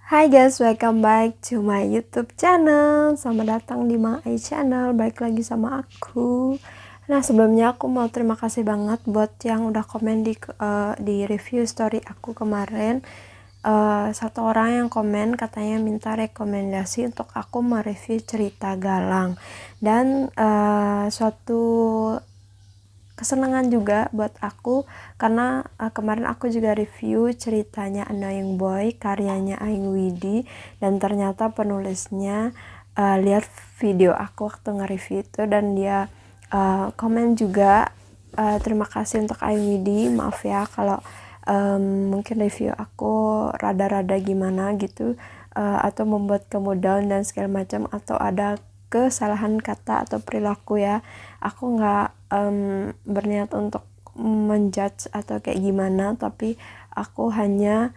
Hai guys, welcome back to my YouTube channel. Selamat datang di My Channel. Balik lagi sama aku. Nah, sebelumnya aku mau terima kasih banget buat yang udah komen di review story aku kemarin. Satu orang yang komen katanya minta rekomendasi untuk aku mereview cerita Galang. Dan suatu kesenangan juga buat aku karena kemarin aku juga review ceritanya Annoying Boy karyanya Aing Widi, dan ternyata penulisnya lihat video aku waktu nge-review itu dan dia komen juga. Terima kasih untuk Aing Widi, maaf ya kalau mungkin review aku rada-rada gimana gitu, atau membuat kamu down dan segala macam, atau ada kesalahan kata atau perilaku ya. Aku nggak berniat untuk menjudge atau kayak gimana, tapi aku hanya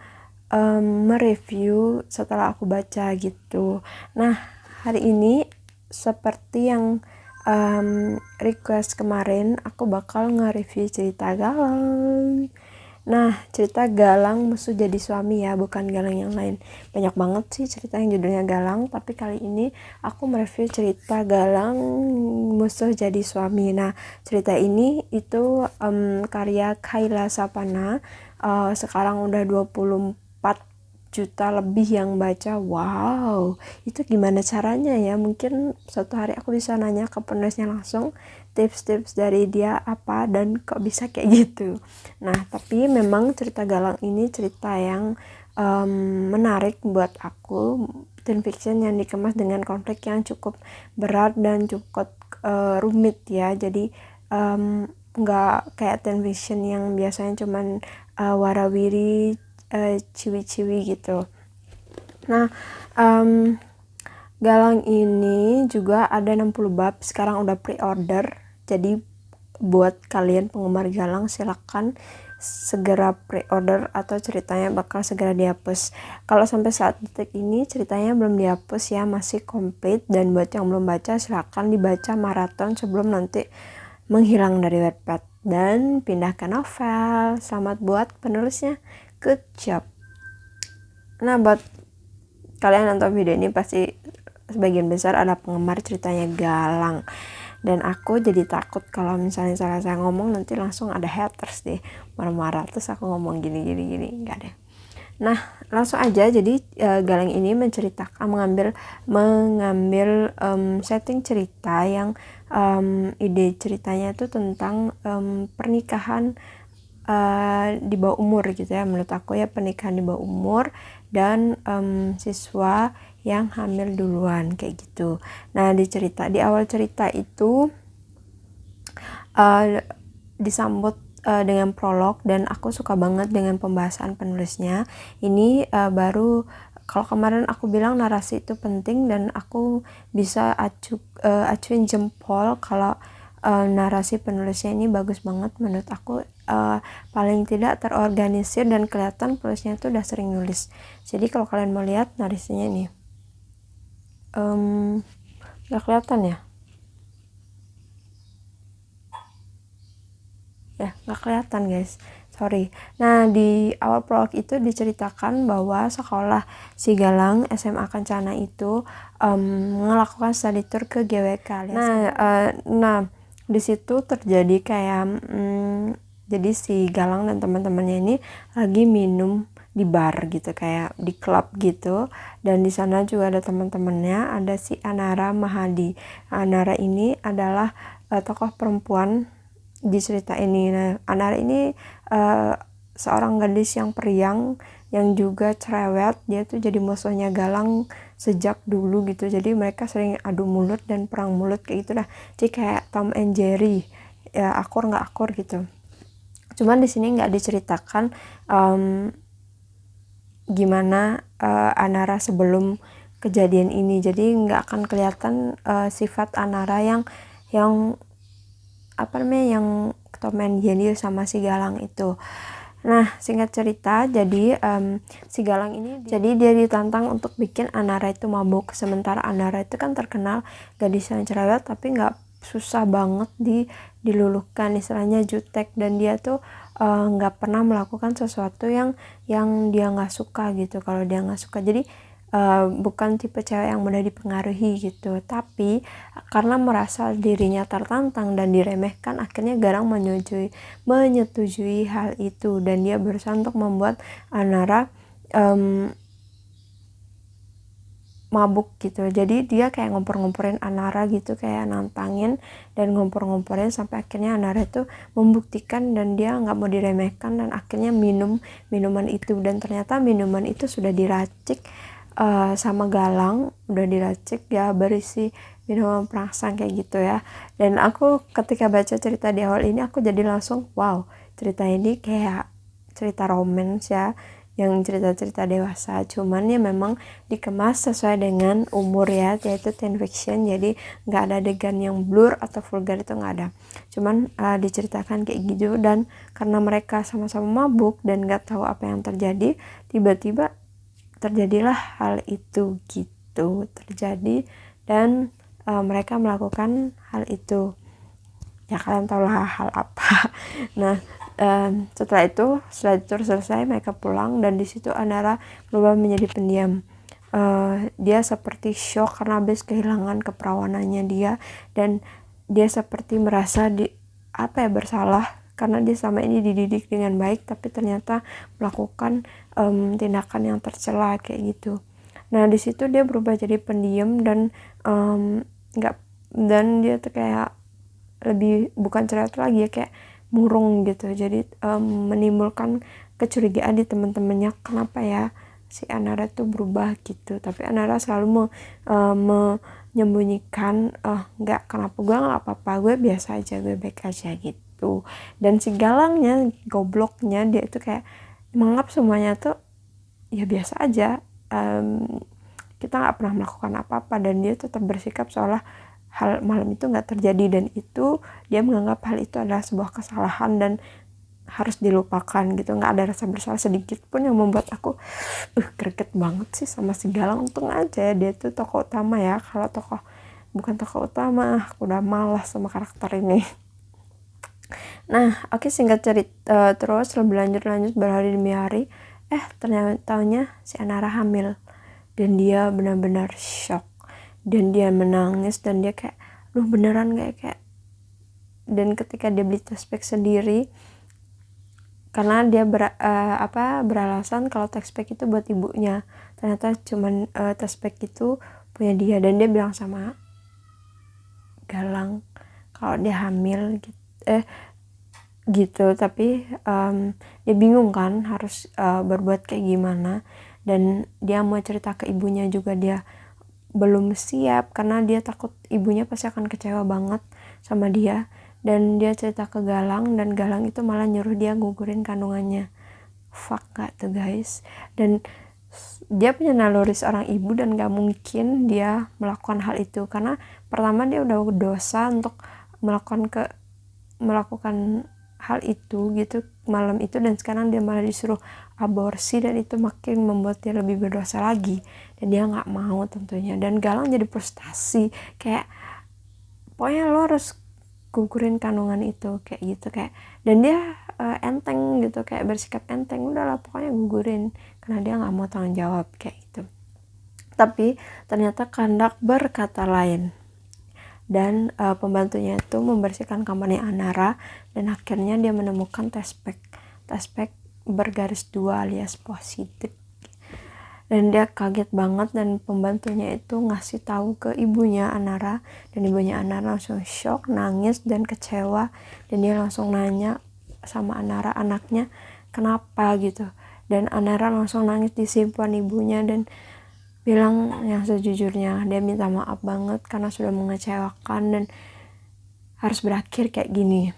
mereview setelah aku baca gitu. Nah, hari ini seperti yang request kemarin, aku bakal nge-review cerita Galang. Nah, cerita Galang Musuh Jadi Suami ya, bukan Galang yang lain. Banyak banget sih cerita yang judulnya Galang, tapi kali ini aku mereview cerita Galang Musuh Jadi Suami. Nah, cerita ini itu karya Kayla Sapana. Sekarang udah 24 juta lebih yang baca. Wow, itu gimana caranya ya? Mungkin suatu hari aku bisa nanya ke penulisnya langsung, tips-tips dari dia apa dan kok bisa kayak gitu. Nah, tapi memang cerita Galang ini cerita yang menarik buat aku. Teen fiction yang dikemas dengan konflik yang cukup berat dan cukup rumit ya. Jadi nggak kayak teen fiction yang biasanya cuman warawiri, ciwi-ciwi gitu. Nah, Galang ini juga ada 60 bab, sekarang udah pre-order. Jadi buat kalian penggemar Galang silakan segera pre-order atau ceritanya bakal segera dihapus. Kalau sampai saat detik ini ceritanya belum dihapus ya, masih komplit, dan buat yang belum baca silakan dibaca maraton sebelum nanti menghilang dari Wattpad dan pindah ke novel. Selamat buat penulisnya, good job. Nah, buat kalian nonton video ini pasti sebagian besar ada penggemar ceritanya Galang, dan aku jadi takut kalau misalnya salah saya ngomong nanti langsung ada haters deh marah-marah terus aku ngomong gini enggak deh. Nah, langsung aja. Jadi Galang ini menceritakan mengambil setting cerita yang ide ceritanya itu tentang pernikahan di bawah umur gitu ya, menurut aku ya, pernikahan di bawah umur dan siswa yang hamil duluan kayak gitu. Nah, di awal cerita itu disambut dengan prolog, dan aku suka banget dengan pembahasan penulisnya. Ini baru, kalau kemarin aku bilang narasi itu penting, dan aku bisa acuin jempol kalau narasi penulisnya ini bagus banget menurut aku. Paling tidak terorganisir dan kelihatan penulisnya itu udah sering nulis. Jadi kalau kalian mau lihat narasinya nih, nggak kelihatan ya? Nggak kelihatan guys, sorry. Nah, di awal prolog itu diceritakan bahwa sekolah si Galang SMA Kencana itu melakukan study tour ke GWK. Nah, di situ terjadi kayak jadi si Galang dan teman-temannya ini lagi minum di bar gitu, kayak di klub gitu, dan di sana juga ada teman-temannya, ada si Anara Mahadi. Anara ini adalah tokoh perempuan di cerita ini. Nah, Anara ini seorang gadis yang periang yang juga cerewet. Dia tuh jadi musuhnya Galang sejak dulu gitu, jadi mereka sering adu mulut dan perang mulut kayak gitu dah. Jadi kayak Tom and Jerry ya, akur nggak akur gitu. Cuman di sini nggak diceritakan gimana Anara sebelum kejadian ini, jadi nggak akan kelihatan sifat Anara yang apa namanya, yang Tom and Jerry sama si Galang itu. Nah, singkat cerita, jadi si Galang ini jadi dia ditantang untuk bikin Anara itu mabuk. Sementara Anara itu kan terkenal gadis yang cerewet, tapi nggak susah banget diluluhkan, istilahnya jutek, dan dia tuh nggak pernah melakukan sesuatu yang dia nggak suka gitu. Kalau dia nggak suka, jadi bukan tipe cewek yang mudah dipengaruhi gitu, tapi karena merasa dirinya tertantang dan diremehkan, akhirnya Garang menyetujui hal itu, dan dia berusaha untuk membuat Anara mabuk gitu. Jadi dia kayak ngompor-ngomporin Anara gitu, kayak nantangin dan ngompor-ngomporin sampai akhirnya Anara itu membuktikan dan dia nggak mau diremehkan, dan akhirnya minum minuman itu. Dan ternyata minuman itu sudah diracik sama Galang, udah diracik ya, berisi minuman perangsang kayak gitu ya. Dan aku ketika baca cerita di awal ini, aku jadi langsung wow, cerita ini kayak cerita romance ya, yang cerita-cerita dewasa, cuman ya memang dikemas sesuai dengan umur ya, yaitu teen fiction, jadi nggak ada adegan yang blur atau vulgar, itu nggak ada, cuman diceritakan kayak gitu. Dan karena mereka sama-sama mabuk dan nggak tahu apa yang terjadi, tiba-tiba terjadilah hal itu gitu terjadi, dan mereka melakukan hal itu ya, kalian tahu lah hal apa. Nah, setelah itu selesai, mereka pulang, dan di situ Anara berubah menjadi pendiam. Dia seperti shock karena habis kehilangan keperawanannya dia, dan dia seperti merasa bersalah karena dia selama ini dididik dengan baik, tapi ternyata melakukan tindakan yang tercela kayak gitu. Nah, di situ dia berubah jadi pendiam, dan nggak dan dia tuh kayak lebih bukan cerewet lagi ya, kayak murung gitu. Jadi menimbulkan kecurigaan di teman-temannya, kenapa ya si Anara tuh berubah gitu. Tapi Anara selalu menyembunyikan, nggak, kenapa, gue nggak apa-apa, gue biasa aja, gue baik aja gitu. Dan si Galangnya, gobloknya, dia itu kayak menganggap semuanya tuh ya biasa aja, kita nggak pernah melakukan apa-apa, dan dia tetap bersikap seolah hal malam itu nggak terjadi, dan itu dia menganggap hal itu adalah sebuah kesalahan dan harus dilupakan gitu. Nggak ada rasa bersalah sedikit pun, yang membuat aku greget banget sih sama si Galang. Untung aja ya dia tuh tokoh utama ya, kalau bukan tokoh utama aku udah malas sama karakter ini. Nah, oke, singkat cerita, terus lebih lanjut berhari demi hari, ternyata si Anara hamil, dan dia benar-benar shock, dan dia menangis, dan dia kayak beneran kayak dan ketika dia beli test pack sendiri, karena dia beralasan kalau test pack itu buat ibunya, ternyata cuman test pack itu punya dia, dan dia bilang sama Galang kalau dia hamil gitu. Tapi dia bingung kan harus berbuat kayak gimana, dan dia mau cerita ke ibunya juga dia belum siap, karena dia takut ibunya pasti akan kecewa banget sama dia. Dan dia cerita ke Galang, dan Galang itu malah nyuruh dia gugurin kandungannya. Fuck gak tuh guys. Dan dia punya naluri seorang ibu, dan gak mungkin dia melakukan hal itu, karena pertama dia udah dosa untuk melakukan hal itu gitu malam itu, dan sekarang dia malah disuruh aborsi, dan itu makin membuat dia lebih berdosa lagi, dan dia nggak mau tentunya. Dan Galang jadi frustasi, kayak pokoknya lo harus gugurin kandungan itu kayak gitu, kayak, dan dia enteng gitu, kayak bersikap enteng, udahlah pokoknya gugurin, karena dia nggak mau tanggung jawab kayak gitu. Tapi ternyata Kandak berkata lain, dan pembantunya itu membersihkan kamarnya Anara, dan akhirnya dia menemukan test pack bergaris 2 alias positif, dan dia kaget banget. Dan pembantunya itu ngasih tahu ke ibunya Anara, dan ibunya Anara langsung shock, nangis dan kecewa, dan dia langsung nanya sama Anara, anaknya kenapa gitu. Dan Anara langsung nangis di simpuan ibunya, dan bilang yang sejujurnya, dia minta maaf banget karena sudah mengecewakan dan harus berakhir kayak gini.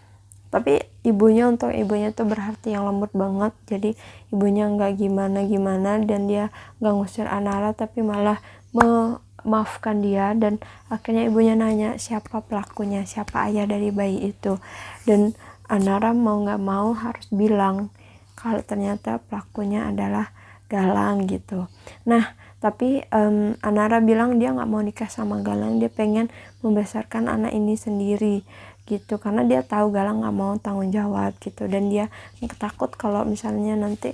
Tapi untuk ibunya tuh berhati yang lembut banget, jadi ibunya nggak gimana-gimana, dan dia nggak ngusir Anara, tapi malah memaafkan dia. Dan akhirnya ibunya nanya siapa pelakunya, siapa ayah dari bayi itu, dan Anara mau nggak mau harus bilang kalau ternyata pelakunya adalah Galang gitu. Nah, tapi Anara bilang dia nggak mau nikah sama Galang, dia pengen membesarkan anak ini sendiri. gitu, karena dia tahu Galang nggak mau tanggung jawab gitu, dan dia takut kalau misalnya nanti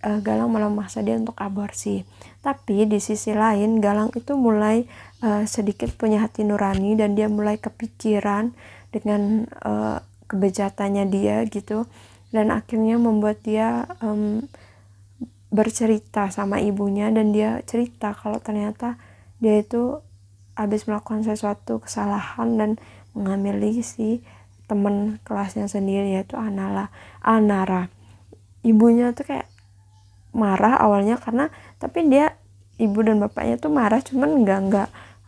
Galang malah memaksa dia untuk aborsi. Tapi di sisi lain Galang itu mulai sedikit punya hati nurani, dan dia mulai kepikiran dengan kebejatannya dia gitu, dan akhirnya membuat dia bercerita sama ibunya, dan dia cerita kalau ternyata dia itu habis melakukan sesuatu kesalahan dan mengamili si teman kelasnya sendiri, yaitu Anara. Ibunya tuh kayak marah awalnya, karena tapi dia ibu dan bapaknya tuh marah, cuman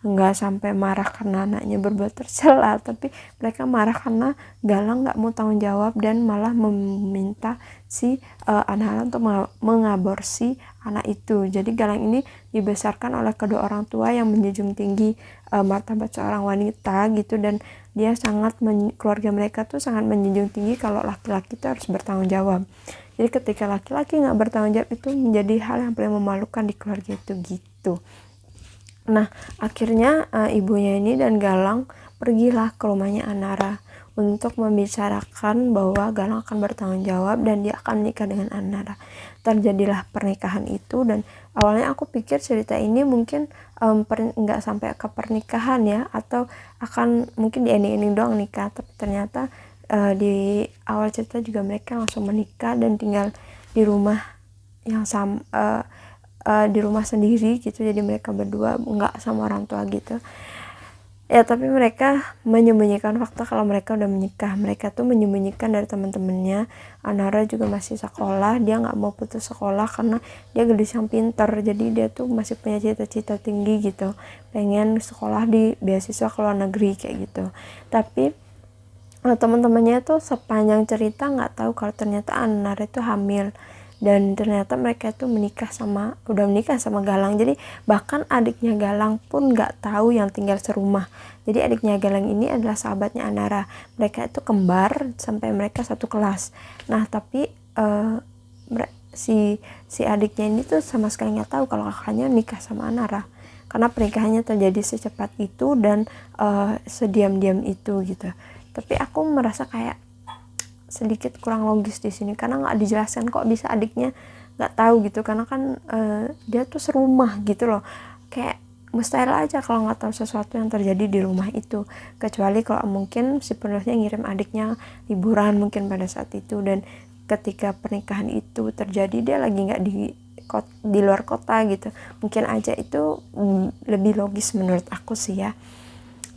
nggak sampai marah karena anaknya berbuat tercela, tapi mereka marah karena Galang nggak mau tanggung jawab dan malah meminta si Anara untuk mengaborsi anak itu. Jadi Galang ini dibesarkan oleh kedua orang tua yang menjunjung tinggi martabat seorang wanita gitu, dan dia keluarga mereka tuh sangat menjunjung tinggi kalau laki-laki itu harus bertanggung jawab. Jadi ketika laki-laki nggak bertanggung jawab itu menjadi hal yang paling memalukan di keluarga itu gitu. Nah akhirnya ibunya ini dan Galang pergilah ke rumahnya Anara untuk membicarakan bahwa Galang akan bertanggung jawab dan dia akan menikah dengan Anara. Terjadilah pernikahan itu, dan awalnya aku pikir cerita ini mungkin nggak sampai ke pernikahan ya, atau akan mungkin di ending-ending doang nikah, tapi ternyata di awal cerita juga mereka langsung menikah dan tinggal di rumah yang di rumah sendiri gitu. Jadi mereka berdua nggak sama orang tua gitu ya, tapi mereka menyembunyikan fakta kalau mereka udah menikah. Mereka tuh menyembunyikan dari teman-temannya. Anara juga masih sekolah, dia nggak mau putus sekolah karena dia gadis yang pintar, jadi dia tuh masih punya cita-cita tinggi gitu, pengen sekolah di beasiswa ke luar negeri kayak gitu. Tapi teman-temannya tuh sepanjang cerita nggak tahu kalau ternyata Anara itu hamil, dan ternyata mereka itu udah menikah sama Galang. Jadi bahkan adiknya Galang pun nggak tahu yang tinggal serumah. Jadi adiknya Galang ini adalah sahabatnya Anara, mereka itu kembar sampai mereka satu kelas. Nah tapi si adiknya ini tuh sama sekali nggak tahu kalau kakaknya nikah sama Anara, karena pernikahannya terjadi secepat itu dan sediam-diam itu gitu. Tapi aku merasa kayak sedikit kurang logis di sini, karena nggak dijelaskan kok bisa adiknya nggak tahu gitu, karena kan dia tuh serumah gitu loh. Kayak mustahil aja kalau nggak tahu sesuatu yang terjadi di rumah itu, kecuali kalau mungkin si penulisnya ngirim adiknya liburan mungkin pada saat itu, dan ketika pernikahan itu terjadi dia lagi nggak di luar kota gitu. Mungkin aja itu lebih logis menurut aku sih ya.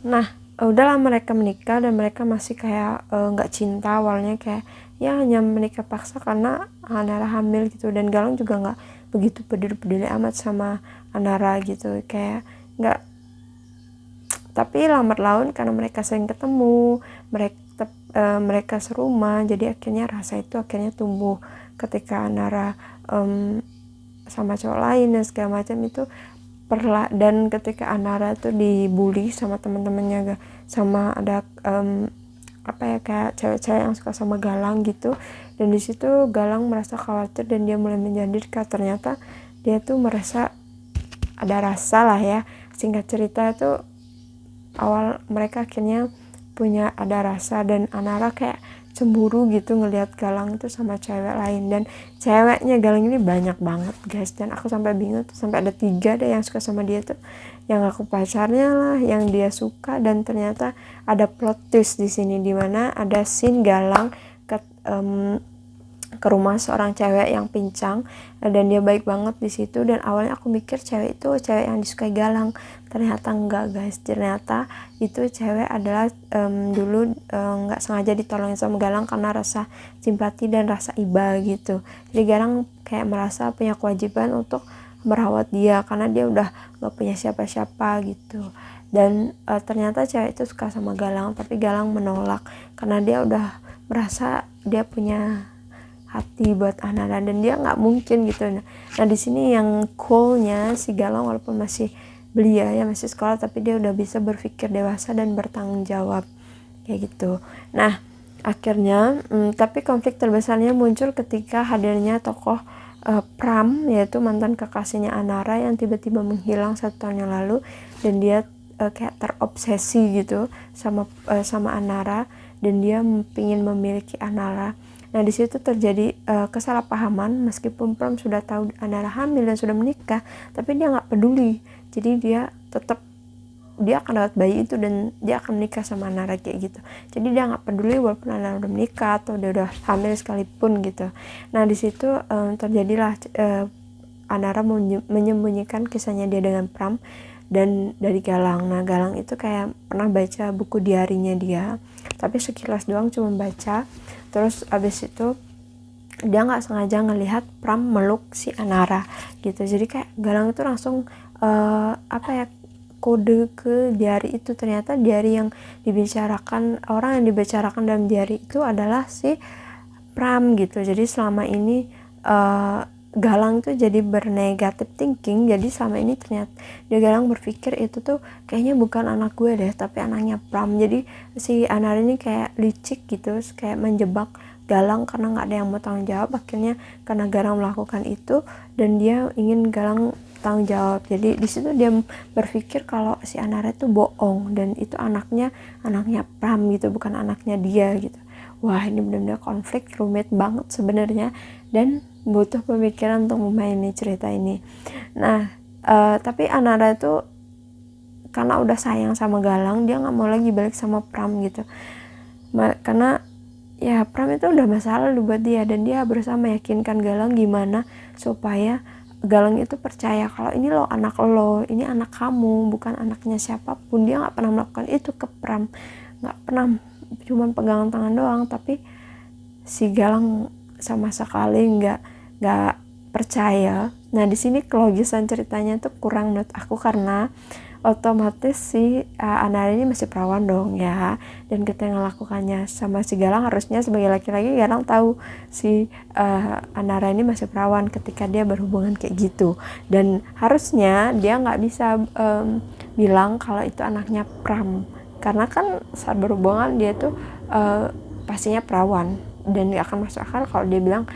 Nah udahlah mereka menikah, dan mereka masih kayak nggak cinta awalnya, kayak ya hanya menikah paksa karena Anara hamil gitu. Dan Galang juga nggak begitu peduli amat sama Anara gitu, kayak nggak. Tapi lambat laun karena mereka sering ketemu, mereka serumah, jadi akhirnya rasa itu akhirnya tumbuh ketika Anara sama cowok lain dan segala macam itu. Dan ketika Anara tuh dibully sama teman-temannya, sama ada kayak cewek-cewek yang suka sama Galang gitu, dan di situ Galang merasa khawatir dan dia mulai menjadikan ternyata dia tuh merasa ada rasa lah ya. Singkat cerita itu awal mereka akhirnya punya ada rasa, dan Anara kayak cemburu gitu ngelihat Galang itu sama cewek lain, dan ceweknya Galang ini banyak banget guys, dan aku sampai bingung tuh, sampai ada 3 deh yang suka sama dia tuh, yang aku pacarnya lah, yang dia suka. Dan ternyata ada plot twist di sini, dimana ada scene Galang ke rumah seorang cewek yang pincang, dan dia baik banget di situ. Dan awalnya aku mikir cewek itu cewek yang disukai Galang, ternyata enggak guys. Ternyata itu cewek adalah dulu nggak sengaja ditolongin sama Galang karena rasa simpati dan rasa iba gitu. Jadi Galang kayak merasa punya kewajiban untuk merawat dia karena dia udah nggak punya siapa-siapa gitu. Dan ternyata cewek itu suka sama Galang, tapi Galang menolak karena dia udah merasa dia punya hati buat Anara, dan dia nggak mungkin gitu. Nah di sini yang coolnya si Galang walaupun masih belia ya, masih sekolah, tapi dia udah bisa berpikir dewasa dan bertanggung jawab kayak gitu. Nah akhirnya tapi konflik terbesarnya muncul ketika hadirnya tokoh Pram, yaitu mantan kekasihnya Anara yang tiba-tiba menghilang 1 tahun yang lalu, dan dia kayak terobsesi gitu sama Anara. dan dia ingin memiliki Anara. Nah di situ terjadi kesalahpahaman, meskipun Pram sudah tahu Anara hamil dan sudah menikah, tapi dia nggak peduli. Jadi dia akan dapat bayi itu dan dia akan menikah sama Anara kayak gitu. Jadi dia nggak peduli walaupun Anara udah menikah atau dia udah hamil sekalipun gitu. Nah di situ terjadilah Anara menyembunyikan kisahnya dia dengan Pram dan dari Galang. Nah Galang itu kayak pernah baca buku diarinya dia, tapi sekilas doang cuma baca. Terus abis itu dia nggak sengaja ngelihat Pram meluk si Anara gitu. Jadi kayak Galang itu langsung kode ke diari itu. Ternyata diari yang dibicarakan, orang yang dibicarakan dalam diari itu adalah si Pram gitu. Jadi selama ini Galang tuh jadi bernegatif thinking. Jadi selama ini ternyata Galang berpikir itu tuh kayaknya bukan anak gue deh, tapi anaknya Pram. Jadi si Anara ini kayak licik gitu, kayak menjebak Galang karena nggak ada yang mau tanggung jawab. Akhirnya karena Galang melakukan itu dan dia ingin Galang tanggung jawab. Jadi di situ dia berpikir kalau si Anara itu bohong dan itu anaknya Pram gitu, bukan anaknya dia gitu. Wah ini benar-benar konflik rumit banget sebenarnya dan butuh pemikiran untuk memainkan cerita ini. Nah tapi Anara itu karena udah sayang sama Galang, dia nggak mau lagi balik sama Pram gitu. Karena ya Pram itu udah masa lalu buat dia dan dia berusaha meyakinkan Galang gimana supaya Galang itu percaya kalau ini lo anak lo, ini anak kamu, bukan anaknya siapapun. Dia nggak pernah melakukan itu ke Pram, nggak pernah, cuman pegangan tangan doang. Tapi si Galang sama sekali nggak percaya. Nah di sini kelogisan ceritanya tuh kurang menurut aku karena otomatis si Anara ini masih perawan dong ya, dan ketika melakukannya sama si Galang, harusnya sebagai laki-laki Galang tahu si Anara ini masih perawan ketika dia berhubungan kayak gitu, dan harusnya dia nggak bisa bilang kalau itu anaknya Pram karena kan saat berhubungan dia tuh pastinya perawan dan gak akan masuk akal kalau dia bilang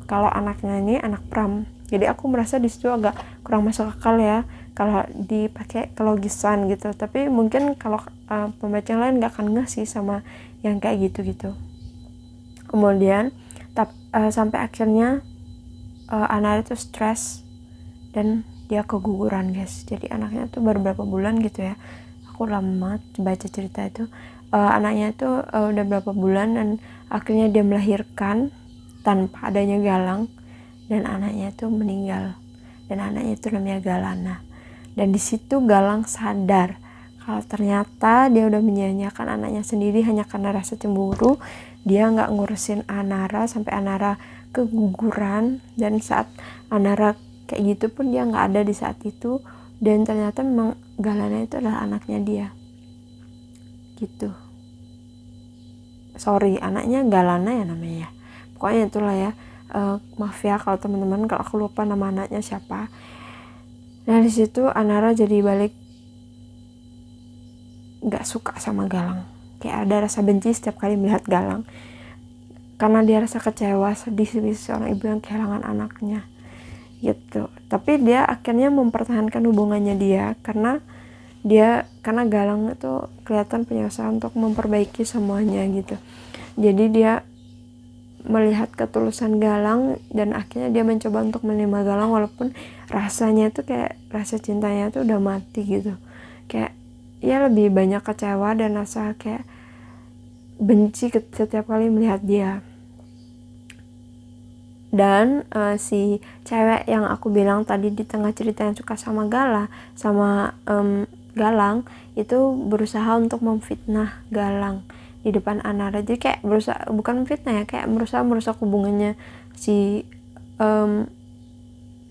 kalau anaknya ini anak Pram. Jadi aku merasa di situ agak kurang masuk akal ya kalau dipakai kelogisan gitu. Tapi mungkin kalau pembaca yang lain gak akan ngeh sih sama yang kayak gitu. Kemudian sampai akhirnya Anara itu stres dan dia keguguran guys. Jadi anaknya tuh baru berapa bulan gitu ya. Aku lama baca cerita itu. Anaknya itu udah berapa bulan dan akhirnya dia melahirkan tanpa adanya Galang dan anaknya itu meninggal dan anaknya itu namanya Galana. Dan di situ Galang sadar kalau ternyata dia udah menyia-nyiakan anaknya sendiri hanya karena rasa cemburu. Dia nggak ngurusin Anara sampai Anara keguguran, dan saat Anara kayak gitu pun dia nggak ada di saat itu, dan ternyata memang Galana itu adalah anaknya dia gitu. Sorry, anaknya Galana ya namanya ya. Pokoknya itulah ya. Maaf ya kalau teman-teman kalau aku lupa nama anaknya siapa. Nah di situ Anara jadi balik nggak suka sama Galang. Kayak ada rasa benci setiap kali melihat Galang. Karena dia rasa kecewa, sedih seorang ibu yang kehilangan anaknya gitu. Tapi dia akhirnya mempertahankan hubungannya dia karena Galang itu kelihatan punya usaha untuk memperbaiki semuanya gitu. Jadi dia melihat ketulusan Galang dan akhirnya dia mencoba untuk menerima Galang walaupun rasanya tuh kayak rasa cintanya tuh udah mati gitu. Kayak ya lebih banyak kecewa dan rasa kayak benci setiap kali melihat dia. Dan si cewek yang aku bilang tadi di tengah cerita yang suka sama Galang itu berusaha untuk memfitnah Galang di depan Anara. Jadi kayak berusaha, bukan fitnah ya, kayak berusaha merusak hubungannya si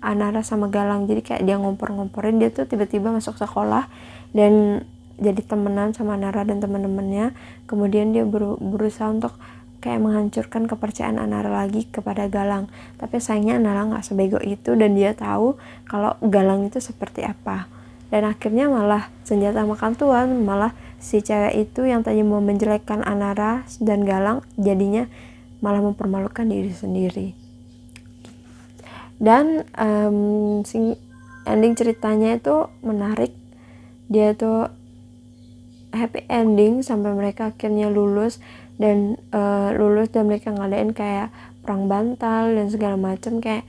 Anara sama Galang. Jadi kayak dia ngompor-ngomporin, dia tuh tiba-tiba masuk sekolah dan jadi temenan sama Anara dan teman-temannya. Kemudian dia berusaha untuk kayak menghancurkan kepercayaan Anara lagi kepada Galang. Tapi sayangnya Anara gak sebego itu dan dia tahu kalau Galang itu seperti apa. Dan akhirnya malah senjata makan tuan, malah si cewek itu yang tadi mau menjelekkan Anara dan Galang jadinya malah mempermalukan diri sendiri. Dan ending ceritanya itu menarik. Dia tuh happy ending sampai mereka akhirnya lulus dan mereka ngadain kayak perang bantal dan segala macam. Kayak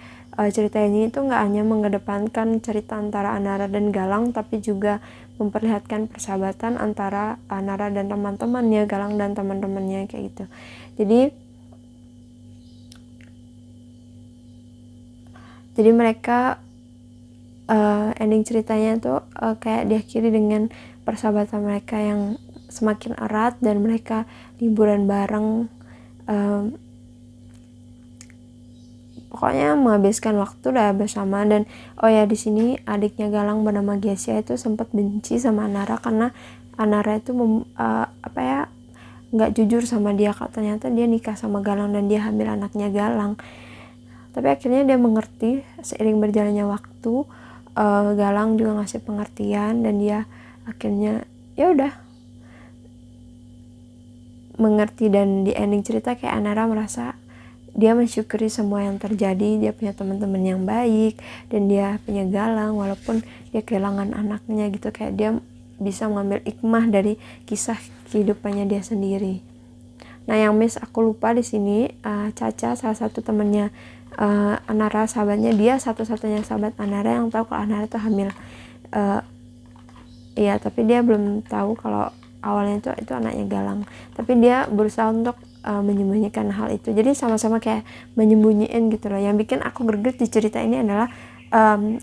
cerita ini itu nggak hanya mengedepankan cerita antara Anara dan Galang, tapi juga memperlihatkan persahabatan antara Anara dan teman-temannya, Galang dan teman-temannya kayak gitu. Jadi mereka ending ceritanya tuh kayak diakhiri dengan persahabatan mereka yang semakin erat dan mereka liburan bareng, pokoknya menghabiskan waktu udah bersama. Dan di sini adiknya Galang bernama Gesia itu sempat benci sama Anara karena Anara itu nggak jujur sama dia kalau ternyata dia nikah sama Galang dan dia hamil anaknya Galang. Tapi akhirnya dia mengerti seiring berjalannya waktu. Galang juga ngasih pengertian dan dia akhirnya ya udah mengerti. Dan di ending cerita kayak Anara merasa dia mensyukuri semua yang terjadi. Dia punya teman-teman yang baik dan dia punya Galang walaupun dia kehilangan anaknya gitu. Kayak dia bisa mengambil hikmah dari kisah kehidupannya dia sendiri. Nah, yang miss aku lupa di sini, Caca, salah satu temennya Anara, sahabatnya, dia satu-satunya sahabat Anara yang tahu kalau Anara itu hamil. Iya, tapi dia belum tahu kalau awalnya itu anaknya Galang. Tapi dia berusaha untuk menyembunyikan hal itu. Jadi sama-sama kayak menyembunyiin gitu loh. Yang bikin aku greget di cerita ini adalah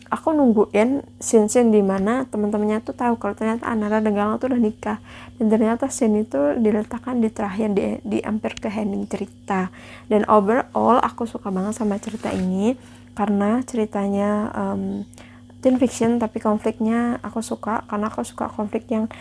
aku nungguin scene di mana teman-temannya tuh tahu kalau ternyata Anara dan Galang tuh udah nikah, dan ternyata scene itu diletakkan di terakhir, di hampir ke ending cerita. Dan overall aku suka banget sama cerita ini karena ceritanya teen fiction tapi konfliknya aku suka, karena aku suka konflik yang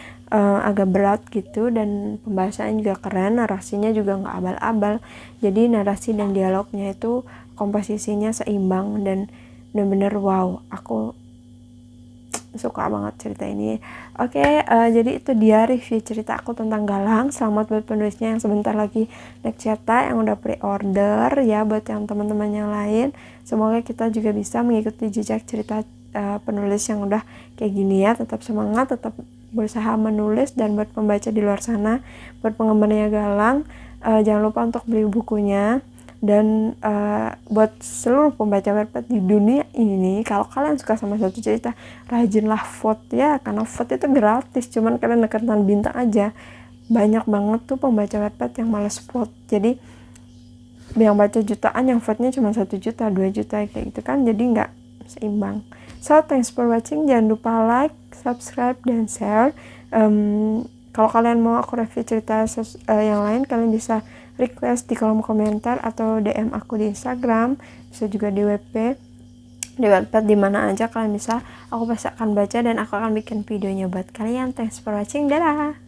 agak berat gitu, dan pembahasannya juga keren, narasinya juga nggak abal-abal. Jadi narasi dan dialognya itu komposisinya seimbang dan bener-bener wow, aku suka banget cerita ini. Jadi itu dia review cerita aku tentang Galang. Selamat buat penulisnya yang sebentar lagi next cetak, yang udah pre-order ya. Buat yang teman-teman yang lain, semoga kita juga bisa mengikuti jejak cerita penulis yang udah kayak gini ya. Tetap semangat, tetap berusaha menulis. Dan buat pembaca di luar sana, buat penggemarnya Galang, jangan lupa untuk beli bukunya. Dan buat seluruh pembaca Wattpad di dunia ini, kalau kalian suka sama satu cerita, rajinlah vote ya, karena vote itu gratis, cuman kalian nekan bintang aja. Banyak banget tuh pembaca Wattpad yang males vote, jadi yang baca jutaan yang vote-nya cuma 1 juta, 2 juta kayak gitu kan, jadi nggak seimbang. So thanks for watching, jangan lupa like, subscribe, dan share. Kalau kalian mau aku review cerita yang lain, kalian bisa request di kolom komentar atau DM aku di Instagram, bisa juga di WP, di Wattpad, di mana aja kalian bisa, aku pasti akan baca dan aku akan bikin videonya buat kalian. Thanks for watching, dadah.